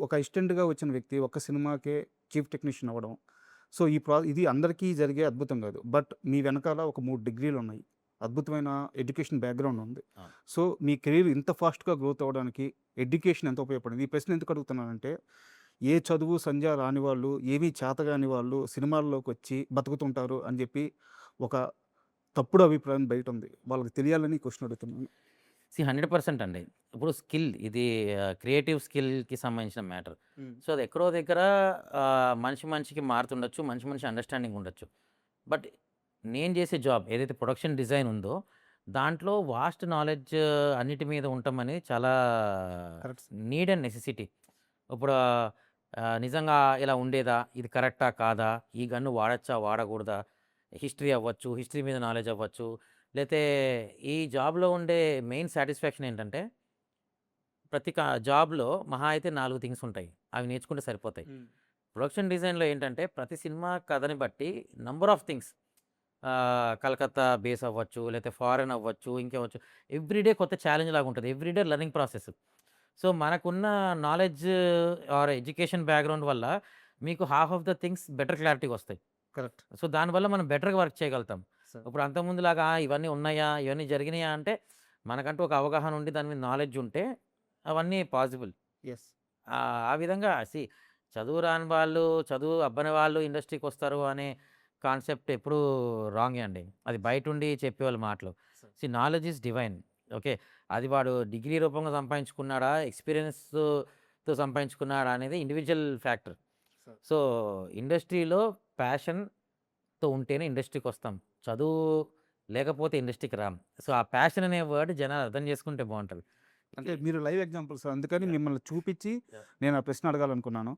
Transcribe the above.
ఒక అసిస్టెంట్‌గా వచ్చిన వ్యక్తి ఒక సినిమాకే చీఫ్ టెక్నీషియన్ అవ్వడం. సో, ఇది అందరికీ జరిగే అద్భుతం గాదు. బట్ మీ వెనకాల ఒక 3 డిగ్రీలున్నాయి. అద్భుతమైన ఎడ్యుకేషన్ బ్యాక్‌గ్రౌండ్ ఉంది. అవును. సో, మీ కెరీర్ ఇంత ఫాస్ట్‌గా గ్రోత్ అవ్వడానికి ఎడ్యుకేషన్ ఎంత ఉపయోగపడింది? ఈ ప్రశ్న ఎందుకు అడుగుతున్నానంటే, ఏ చదువు సంధ్య రాని వాళ్ళు, ఏమీ చేతగాని వాళ్ళు సినిమాల్లోకొచ్చి బతుకుతుంటారు అని జెప్పి ఒక తప్పుడు అభిప్రాయం బయటుంది. వాళ్ళకి తెలియాలని ఈ క్వెషన్ అడుగుతున్నాను. 100% అండి. ఇప్పుడు స్కిల్ ఇది క్రియేటివ్ స్కిల్‌కి సంబంధించిన మ్యాటర్. హ్మ్. సో, అది ఎక్కడో దగ్గర మనిషి మనిషికి మారుతుండొచ్చు. మనిషి మనిషి అండర్‌స్టాండింగ్ ఉండొచ్చు. బట్ నేను చేసే జాబ్ ఏదైతే ప్రొడక్షన్ డిజైన్ ఉందో, దాంట్లో వాస్ట్ నాలెడ్జ్ అన్నిటి మీద ఉండటం అనేది చాలా కరెక్ట్. Need and necessity. ఇప్పుడు నిజంగా ఇలా ఉండేదా? ఇది కరెక్టా? కాదా? ఈ గన్ను వాడొచ్చా? వాడకూడదా? హిస్టరీ అవ్వచ్చు. హిస్టరీ మీద నాలెడ్జ్ అవ్వచ్చు. లేతే ఈ జాబ్‌లో ఉండే మెయిన్ సాటిస్ఫాక్షన్ ఏంటంటే, ప్రతి జాబ్‌లో మహా అయితే 4 థింగ్స్ ఉంటాయి. అవి నేర్చుకుంటే సరిపోతాయి. హ్మ్. ప్రొడక్షన్ డిజైన్‌లో ఏంటంటే, ప్రతి సినిమా కథని బట్టి number of things Calcutta base అవ్వచ్చు, లేతే ఫారెన్ అవ్వచ్చు, ఇంకేవచ్చు. ఎవ్రీడే కొత్త ఛాలెంజ్ లాగుంటది. Everyday learning process. సో, మనకున్న నాలెడ్జ్ ఆర్ ఎడ్యుకేషన్ బ్యాక్‌గ్రౌండ్ వల్ల మీకు half of the things better క్లారిటీగొస్తాయి. కరెక్ట్. సో, దానివల్ల మనం బెటర్‌గా వర్క్ చేయగలుగుతాం. సార్. ఇప్పుడు అంతకుముందులాగా ఇవన్నీ ఉన్నాయా? ఇవన్నీ జరిగినాయా? అంటే మనకంటూ ఒక అవగాహన ఉండి దాని మీద నాలెడ్జ్ ఉంటే అవన్నీ పాసిబుల్. యెస్. ఆ విధంగా చదువు రాని వాళ్ళు, చదువు అబ్బని వాళ్ళు ఇండస్ట్రీకొస్తారు అనే కాన్సెప్ట్ ఎప్పుడూ రాంగే అండి. అది బయటుండి చెప్పేవాళ్ళ మాటలు. Sir. Knowledge is divine. Okay. అది వాడు డిగ్రీ రూపంలో సంపాదించుకున్నాడా? ఎక్స్‌పీరియన్స్‌తో సంపాదించుకున్నాడా? అనేది ఇండివిడ్యువల్ ఫ్యాక్టర్. సార్. సో, ఇండస్ట్రీలో ప్యాషన్‌తో ఉంటేనే ఇండస్ట్రీకొస్తాం. చదువు లేకపోతే ఇండస్ట్రీకి రాం. సో, ఆ ప్యాషన్ అనే వర్డ్ జనాలు అర్థం చేసుకుంటే బావుంటది. అంటే మీరు లైవ్ ఎగ్జాంపుల్ సార్. అందుకని యాహ్! మిమ్మల్ని చూపిచ్చి యాహ్! నేను ఆ ప్రశ్న అడగాలనుకున్నాను.